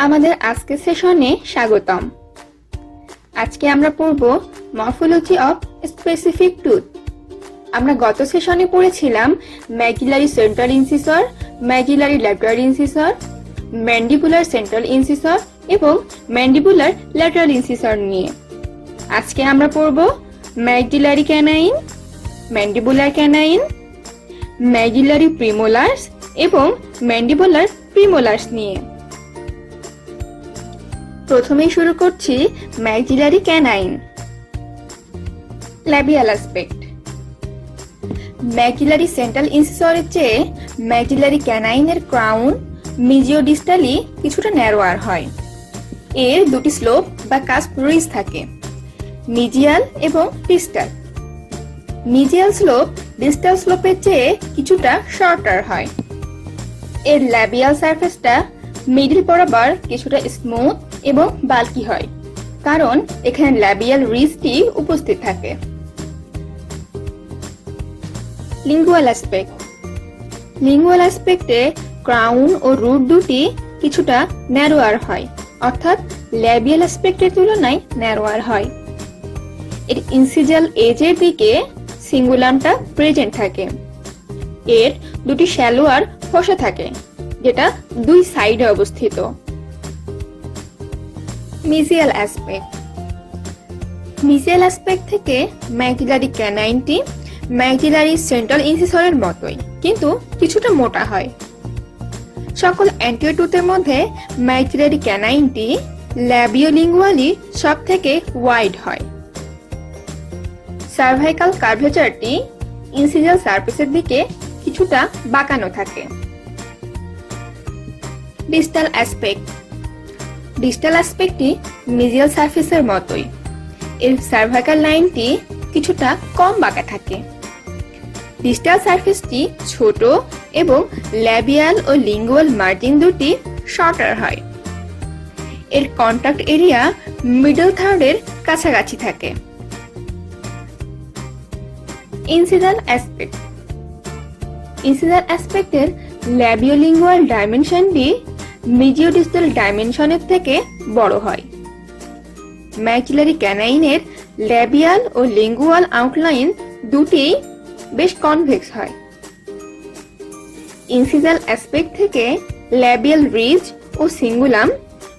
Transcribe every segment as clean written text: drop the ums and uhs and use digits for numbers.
আমাদের আজকের সেশনে স্বাগতম। আজকে আমরা পড়ব মরফোলজি অফ স্পেসিফিক টুথ। আমরা গত সেশনে পড়েছিলাম maxillary central incisor, maxillary lateral incisor, mandibular central incisor এবং ম্যান্ডিবুলার ল্যাটারাল ইনসিসর নিয়ে। আজকে আমরা পড়ব maxillary canine, mandibular canine, maxillary premolars এবং ম্যান্ডিবুলার প্রিমোলার্স নিয়ে। প্রথমেই শুরু করছি maxillary canine. Labial aspect. Maxillary central ইনসিসরের চেয়ে ম্যাক্সিলারি ক্যানাইনের ক্রাউন মিজিওডিস্টালি কিছুটা ন্যারোয়ার হয়। এর দুটি স্লোপ বা কাস্প রিজ থাকে, মিজিয়াল এবং ডিস্টাল। মিজিয়াল স্লোপ ডিস্টাল স্লোপের চেয়ে কিছুটা শর্টার হয়। এর ল্যাবিয়াল সারফেসটা মিডল বরাবর কিছুটা স্মুথ এবং বাল্কি হয়, কারণ এখানে ল্যাবিয়াল রিজটি উপস্থিত থাকে। Lingual aspect. লিঙ্গুয়াল অ্যাসপেক্টে ক্রাউন ও রুট দুটি কিছুটা ন্যারোয়ার হয়, অর্থাৎ ল্যাবিয়াল অ্যাসপেক্টের তুলনায় ন্যারোয়ার হয়। এর ইনসিজাল এজের দিকে সিঙ্গুলামটা প্রেজেন্ট থাকে। এর দুটি শ্যালোয়ার ফসা থাকে, যেটা দুই সাইডে অবস্থিত। মিজিয়াল অ্যাসপেক্ট। মিজিয়াল অ্যাসপেক্ট থেকে ম্যাক্সিলারি ক্যানাইনটি ম্যাক্সিলারি সেন্ট্রাল ইনসিসরের মতোই, কিন্তু কিছুটা মোটা হয়। সকল অ্যান্টিরিয়র টুথের মধ্যে ম্যাক্সিলারি ক্যানাইনটি ল্যাবিওলিঙ্গুয়ালি সব থেকে ওয়াইড হয়। সার্ভাইকাল কার্ভেচারটি ইনসিজাল সারফেসের দিকে কিছুটা বাঁকানো থাকে। Distal aspect. ডিস্টাল অ্যাসপেক্টটি মিজিয়াল সারফেসের মতোই। এর সার্ভাইকাল লাইনটি কিছুটা কম বাঁকা থাকে। ডিস্টাল সারফেসটি ছোট এবং ল্যাবিয়াল ও লিঙ্গুয়াল মার্জিন দুটি শর্টার হয়। এর কন্টাক্ট এরিয়া মিডল থার্ডের কাছাকাছি থাকে। ইনসিজাল অ্যাসপেক্ট। ইনসিজাল অ্যাসপেক্টের ল্যাবিওলিঙ্গুয়াল ডাইমেনশনটি মিজিওডিস্টাল ডাইমেনশনের থেকে বড় হয়। ম্যাক্সিলারি ক্যানাইনের ল্যাবিয়াল ও লিঙ্গুয়াল আউটলাইন দুটি বেশ কনভেক্স হয়। ইনসিজাল অ্যাসপেক্ট থেকে ল্যাবিয়াল রিজ ও সিঙ্গুলাম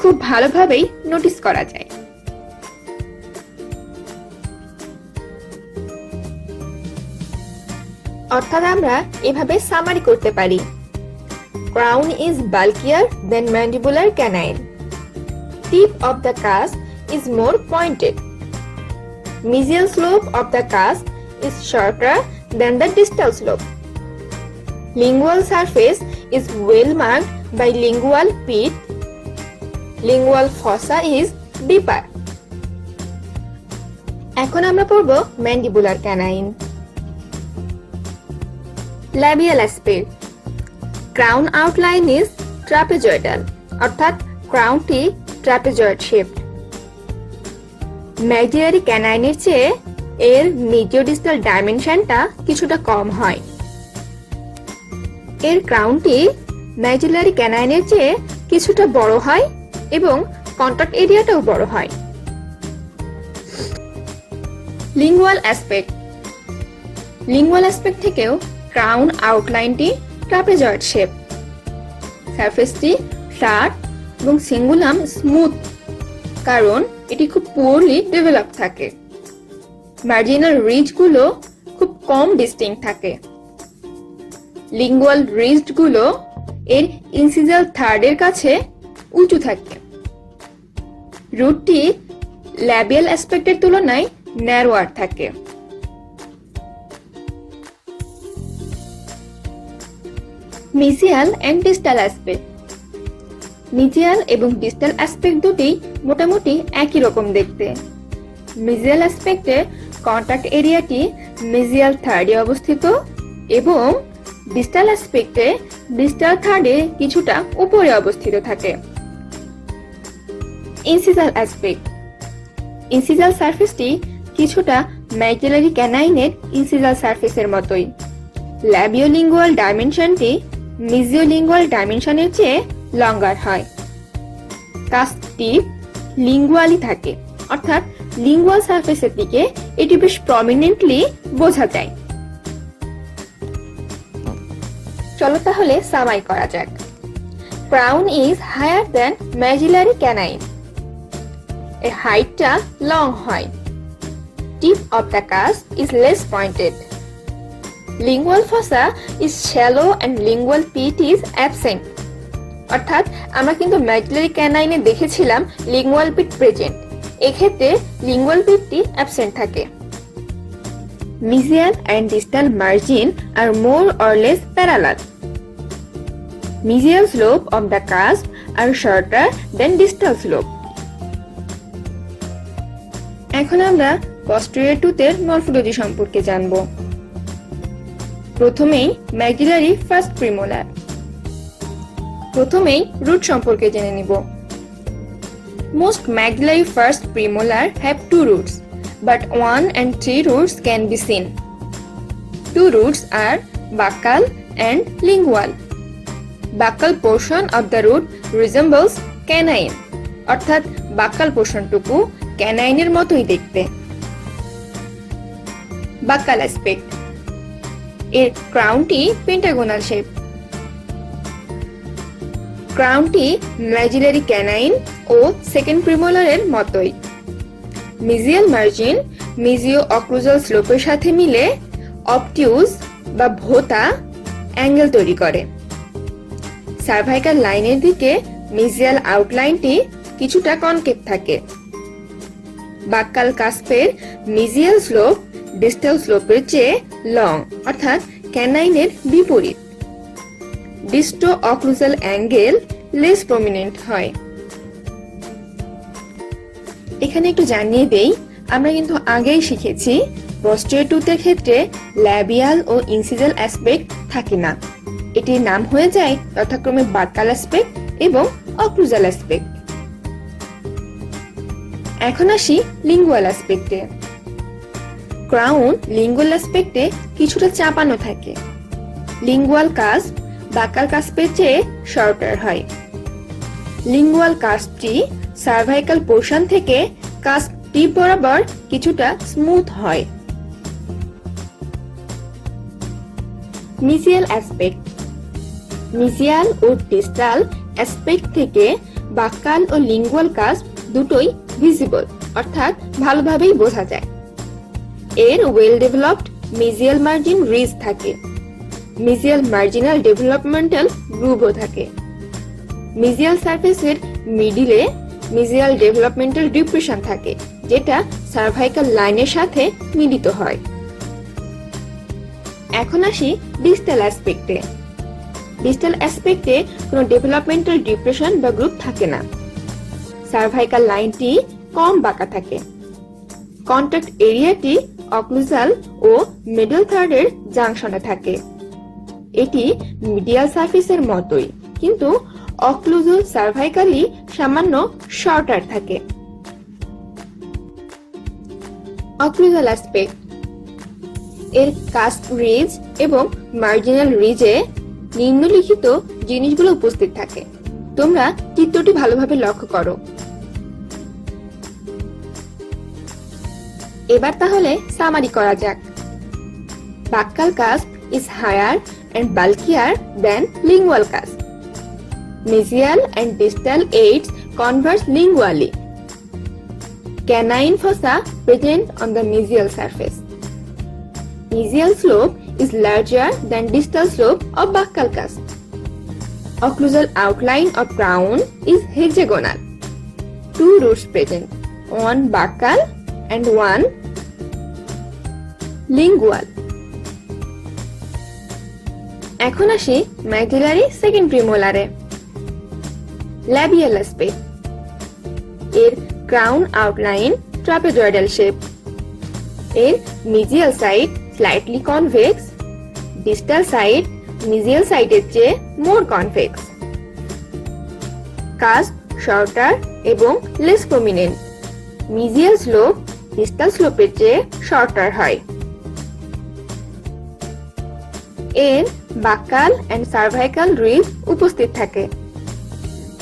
খুব ভালোভাবেই নোটিস করা যায়। অর্থাৎ আমরা এভাবে সামারি করতে পারি: Crown is bulkier than mandibular canine. Tip of the cusp is more pointed. Mesial slope of the cusp is shorter than the distal slope. Lingual surface is well marked by lingual pit. Lingual fossa is deeper. এখন আমরা পড়ব mandibular canine. Labial aspect. Crown outline is trapezoidal, অর্থাৎ ক্রাউনটি ট্রাপেজয়েড shaped. Maxillary ক্যানাইনের চেয়ে এর মিজিওডিস্টাল ডাইমেনশনটা কিছুটা কম হয়। এর ক্রাউনটি ম্যাক্সিলারি ক্যানাইনের চেয়ে কিছুটা বড় হয় এবং কন্টাক্ট এরিয়াটাও বড় হয়। Lingual aspect. লিঙ্গুয়াল অ্যাসপেক্ট থেকেও ক্রাউন আউটলাইনটি ট্রাপেজয়েড শেপ। সারফেসটি ফ্ল্যাট এবং সিঙ্গুলাম স্মুথ, কারণ এটি খুব পুয়ারলি ডেভেলপ থাকে। মার্জিনাল রিজগুলো খুব কম ডিস্টিংক্ট থাকে। লিঙ্গুয়াল রিজগুলো এর ইনসিজাল থার্ডের কাছে উঁচু থাকে। রুটটি ল্যাবিয়াল অ্যাসপেক্টের তুলনায় ন্যারোয়ার থাকে। মিজিয়াল এন্ড ডিস্টাল অ্যাসপেক্ট। মিজিয়াল এবং ডিস্টাল অ্যাসপেক্ট দুটি মোটামুটি একই রকম দেখতে। মিজিয়াল অ্যাসপেক্টে কন্টাক্ট এরিয়াটি মিজিয়াল থার্ডে অবস্থিত এবং ডিস্টাল অ্যাসপেক্টে ডিস্টাল থার্ডে কিছুটা উপরে অবস্থিত থাকে। ইনসিজাল অ্যাসপেক্ট। ইনসিজাল সারফেসটি কিছুটা ম্যাক্সিলারি ক্যানাইনের ইনসিজাল সারফেসের মতোই। ল্যাবিওলিঙ্গুয়াল ডাইমেনশনটি মিজিওলিঙ্গুয়াল ডাইমেনশনের চেয়ে লঙ্গার হয়। কাস্প টিপ লিঙ্গুয়ালি থাকে, অর্থাৎ লিঙ্গুয়াল সারফেসের দিকে এটি বেশ প্রমিনেন্টলি বোঝা যায়। চলো তাহলে সামাই করা যাক। Crown is higher than maxillary canine. এর হাইটটা লং হয়। Tip of the cusp is less pointed. Lingual fossa is shallow and lingual pit is absent. অর্থাৎ আমরা কিন্তু ম্যাক্সিলারি ক্যানাইনে দেখেছিলাম লিঙ্গুয়াল পিট প্রেজেন্ট, এক্ষেত্রে লিঙ্গুয়াল পিটটি অ্যাবসেন্ট থাকে। Mesial and distal margin are more or less parallel. Mesial slope of the cusp are shorter than distal slope. এখন আমরা posterior tooth এর মরফোলজি সম্পর্কে জানব। প্রথমেই ম্যাক্সিলারি ফার্স্ট প্রিমোলার। প্রথমেই রুট সম্পর্কে জেনে নিব। Most maxillary first premolar have two roots, but 1 and 3 roots can be seen. Two roots are buccal and lingual. Buccal portion of the root resembles canine, অর্থাৎ buccal পোর্শনটুকু ক্যানাইনের মতোই দেখতে। buccal aspect এর ক্রাউনটি pentagonal shape. ক্রাউনটি maxillary canine ও second প্রিমোলারের মতোই। মিজিয়াল margin মিজিও অক্লুজাল স্লোপের সাথে মিলে অবটিউজ বা ভোতা angle তৈরি করে। সার্ভাইকাল লাইনের দিকে মিজিয়াল আউটলাইনটি কিছুটা কনকেভ থাকে। বাক্কাল কাস্পের মিজিয়াল স্লোপ ডিস্টাল স্লোপের চেয়ে লং, অর্থাৎ ক্যানাইনের বিপরীত। ডিস্টো অক্লুজাল অ্যাঙ্গেল লেস প্রমিনেন্ট হয়। এখানে একটু জানিয়ে দেই, আমরা কিন্তু আগেই শিখেছি posterior tooth এর ক্ষেত্রে ল্যাবিয়াল ও ইনসিজাল অ্যাসপেক্ট থাকে না, এটির নাম হয়ে যায় যথাক্রমে বাক্কাল অ্যাসপেক্ট এবং অক্লুজাল অ্যাসপেক্ট। এখন আসি লিঙ্গুয়াল অ্যাসপেক্টে। ক্রাউন লিঙ্গুয়াল অ্যাসপেক্টে কিছুটা চাপানো থাকে। লিঙ্গুয়াল কাস্প বাক্কাল কাস্পের চেয়ে শর্টার হয়। লিঙ্গুয়াল কাস্পটি সার্ভাইকাল পোর্শন থেকে কাস্প টিপ বরাবর কিছুটা স্মুথ হয়। মিজিয়াল অ্যাসপেক্ট। মিজিয়াল ও ডিস্টাল অ্যাসপেক্ট থেকে বাক্কাল ও লিঙ্গুয়াল কাস্প দুটোই ভিজিবল, অর্থাৎ ভালোভাবেই বোঝা যায়। এর ওয়েল ডেভেলপড মিজিয়াল মার্জিন রিজ থাকে। মিজিয়াল মার্জিনাল ডেভেলপমেন্টাল গ্রুভও থাকে। মিজিয়াল সারফেসের মিডিলে মিজিয়াল ডেভেলপমেন্টাল ডিপ্রেশন থাকে, যেটা সার্ভাইকাল লাইনের সাথে মিলিত হয়। এখন আসি ডিস্টাল অ্যাসপেক্টে। ডিস্টাল অ্যাসপেক্টে কোনো ডেভেলপমেন্টাল ডিপ্রেশন বা গ্রুপ থাকে না। সার্ভাইকাল লাইনটি কম বাঁকা থাকে। কন্টাক্ট এরিয়াটি অক্লুজাল ও মিডল থার্ডের জাংশনে থাকে। এটি মিডিয়াল সারফেসের মতোই, কিন্তু অক্লুজাল সার্ভাইকালি সামান্য শর্টার থাকে। অক্লুজাল অ্যাসপেক্ট এর কাস্প রিজ এবং মার্জিনাল রিজে নিম্নলিখিত জিনিসগুলো উপস্থিত থাকে। তোমরা চিত্রটি ভালোভাবে লক্ষ্য করো। এবার তাহলে সামারি করা যাক। বাক্কাল cusp is higher and bulkier than lingual cusp. Mesial and distal aids converge lingually. Canine fossa present on the mesial surface. Mesial slope is larger than distal slope of buccal cusp. Occlusal outline of crown is hexagonal. Two roots present, one buccal and one lingual. এখন আসি maxillary second প্রিমোলারে। Labial aspect এর crown outline trapezoidal shape. এর mesial side slightly convex, distal side mesial সাইডের চেয়ে more convex. Cusp shorter এবং less prominent. Mesial slope distal স্লোপের চেয়ে শর্টার হয়। এর বাক্যাল এন্ড সার্ভাইকাল রিজ উপস্থিত থাকে।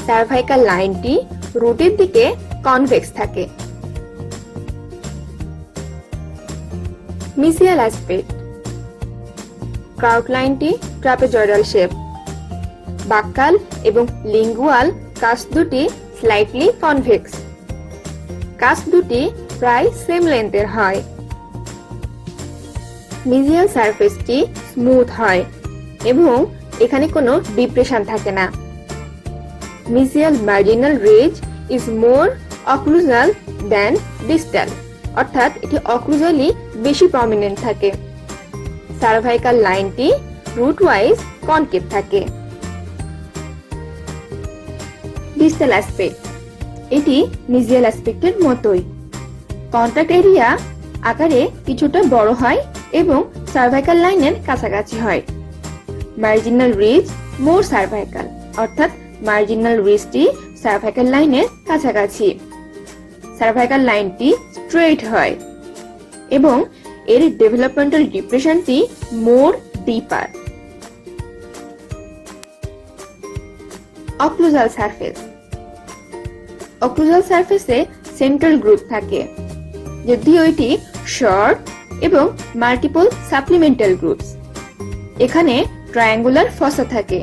সার্ভাইকাল লাইনটি রুটের দিকে কনভেক্স থাকে। মিজিয়াল অ্যাসপেক্ট, ক্রাউট লাইনটি ট্রাপেজয়েডাল শেপ। বাক্যাল এবং লিঙ্গুয়াল কাস্প দুটি স্লাইটলি কনভেক্স। কাস্প দুটি প্রায় সেম লেন্থের হয়। মিজিয়াল সারফেসটি স্মুথ হয় এবং এখানে কোনো ডিপ্রেশন থাকে না। Mesial marginal ridge is more occlusal than distal, অর্থাৎ এটি অক্লুজালি বেশি প্রমিনেন্ট থাকে। সার্ভাইকাল লাইনটি রুট ওয়াইজ কনকেভ থাকে। ডিস্টাল অ্যাসপেক্ট, এটি মিজিয়াল অ্যাসপেক্টের মতোই। কন্ট্যাক্ট এরিয়া আকারে কিছুটা বড় হয় এবং সার্ভাইকাল লাইনের কাছাকাছি হয়। মার্জিনাল রিজ মোর সার্ভাইকাল, অর্থাৎ মার্জিনাল রিজটি সার্ভাইকাল লাইনের কাছাকাছি। সার্ভাইকাল লাইনটি স্ট্রেইট হয় এবং এর ডেভেলপমেন্টাল ডিপ্রেশনটি মোর ডিপার। অক্লুজাল সারফেস, অক্লুজাল সারফেসে সেন্ট্রাল গ্রুপ থাকে, যদিও এটি শর্ট এবং মাল্টিপল সাপ্লিমেন্টাল গ্রুপস। এখানে ট্রায়াঙ্গুলার ফসা থাকে।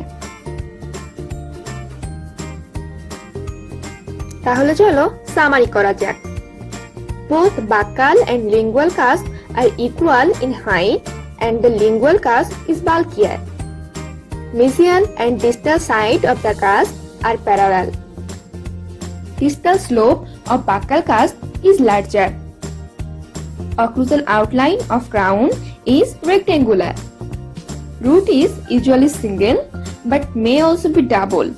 তাহলে চলো সামারি করা যাক। Both buccal and lingual cusp are equal in height and the lingual cusp is bulkier. Mesial and distal side of the cusp are parallel. Distal slope of buccal cusp is larger. Occlusal outline of crown is rectangular. Root is usually single but may also be double.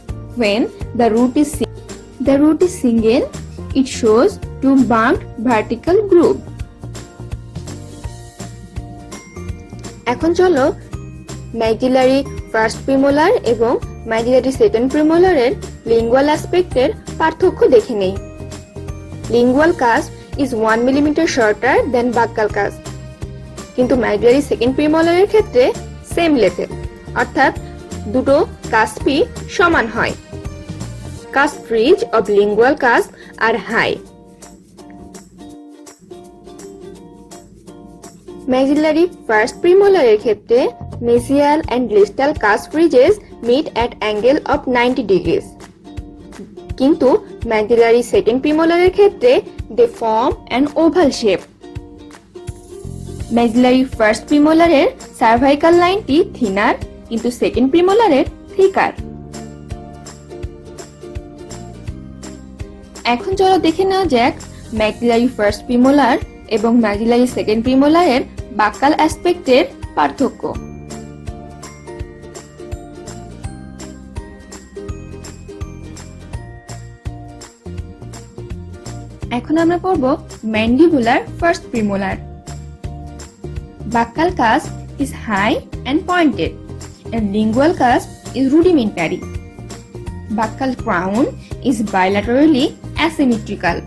When the root is single, it shows two bumped vertical group. এখন চলো maxillary first premolar এবং maxillary second প্রিমোলারের lingual অ্যাসপেক্টের পার্থক্য দেখে নেই। Lingual cusp is 1 mm shorter than buccal cusp, কিন্তু maxillary second প্রিমোলারের ক্ষেত্রে সেম লেভেল, অর্থাৎ দুটো কাস্পই সমান হয়। Cusp ridge of lingual cusp are high. Maxillary first premolaরের ক্ষেত্রে mesial and distal cusp ridges meet at angle of 90 degrees. কিন্তু maxillary second premolaরের ক্ষেত্রে they form an oval shape. Maxillary first premolaরের cervical লাইনটি thinner কিন্তু second premolaরের thicker. এখন চলো দেখে নেওয়া যাক ম্যাক্সিলারি ফার্স্ট প্রিমোলার এবং ম্যাক্সিলারি সেকেন্ড প্রিমোলারের বাক্যাল অ্যাসপেক্টের পার্থক্য। এখন আমরা পড়ব mandibular first premolar. Buccal cusp is high and pointed and lingual cusp is rudimentary. Buccal crown is bilaterally asymmetrical.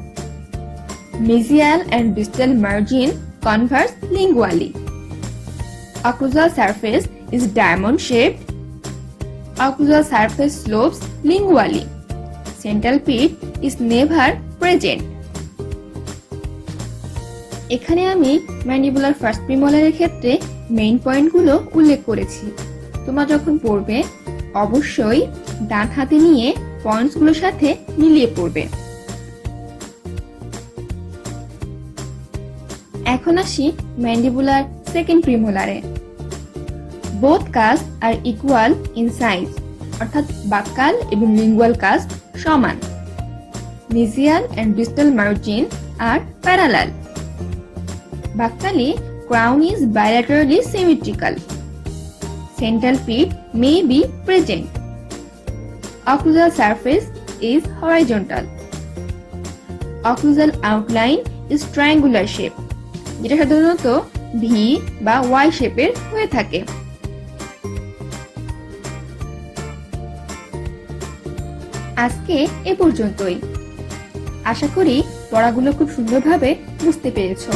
Mesial and distal margin converge lingually. Occlusal surface is diamond-shaped. Occlusal surface slopes lingually. Central pit is never present. এখানে আমি mandibular first প্রিমোলারের ক্ষেত্রে main পয়েন্টগুলো উল্লেখ করেছি। তোমরা যখন পড়বে অবশ্যই ডান হাতে নিয়ে পয়েন্টসগুলোর সাথে মিলিয়ে পড়বে। এখন আসি ম্যান্ডিবুলার সেকেন্ড প্রিমোলারে। Both cusp are equal in size, অর্থাৎ বাক্যাল এবং লিঙ্গুয়াল কাস্প সমান। Mesial and distal margin are parallel. Buccally crown is bilaterally symmetrical. Central pit may be present. Occlusal surface is horizontal. Occlusal outline is triangular shape, যেটা সাধারণত V বা Y শেপের হয়ে থাকে। আজকে এ পর্যন্তই। আশা করি পড়াগুলো খুব সুন্দরভাবে বুঝতে পেরেছো।